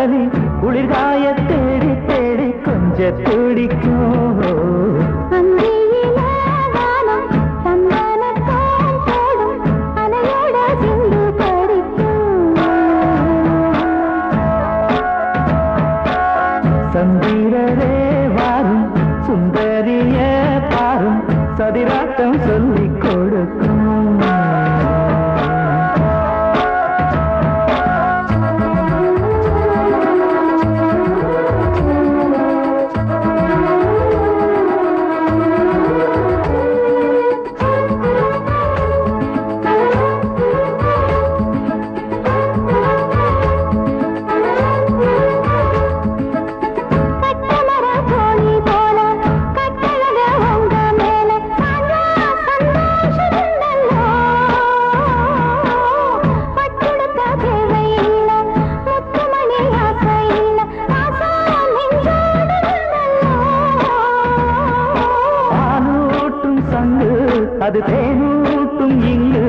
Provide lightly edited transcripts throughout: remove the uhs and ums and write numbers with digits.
காதலி குளிர்காய தேடி தேடி கொஞ்ச துடிக்கும். சந்திரரே வாரும் சுந்தரிய பாரும் சதிராட்டம் சொல்லிக் கொடுக்கும். அது தேனூட்டும் இங்கு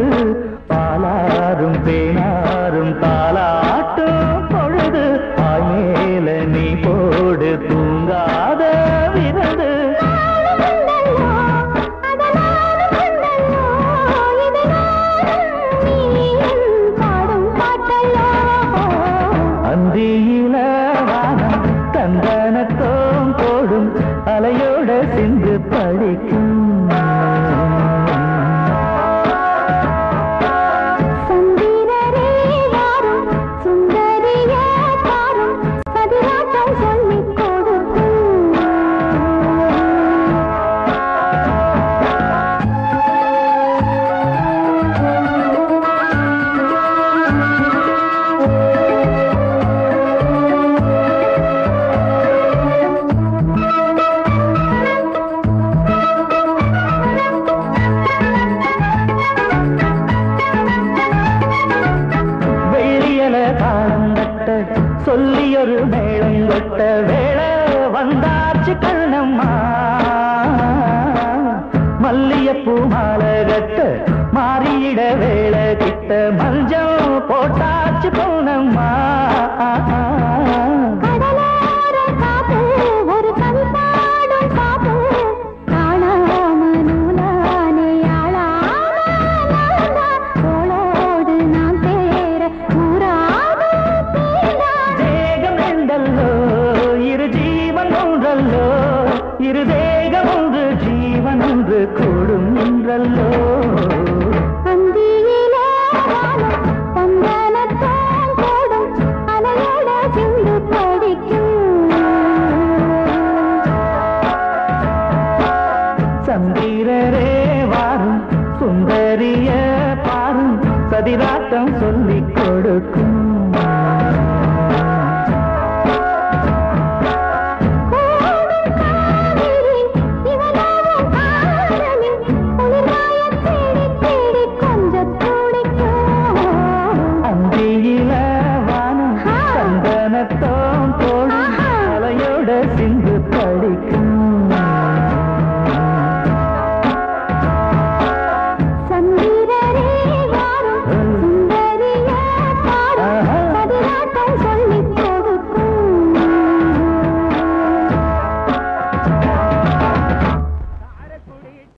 பாலாரும் தேனாரும் தாலாட்டும் பொழுது ஆய்மேல நீ போடு தூங்காத விரது. அந்தியில வானம் தந்தனத்தோம் போடும் அலையோட சிந்து படிக்கும். சொல்லியொரு மேளம் கொட்ட வேளை வந்தாச்சு கண்ணம்மா. மல்லியப்பூ மாலை கட்ட மாறியிட வேளை கிட்ட மஞ்சள் போட்டாச்சு பொன்னம்மா. இரு தேகம் ஒன்று ஜீவன் ஒன்று கூடும் என்றல்லோ. சந்திரரே வாரும் சுந்தரிய பாரும் சதிராட்டம் சொல்லிக் கொடுக்கும். அந்தியில வானம் சந்தனத்தோ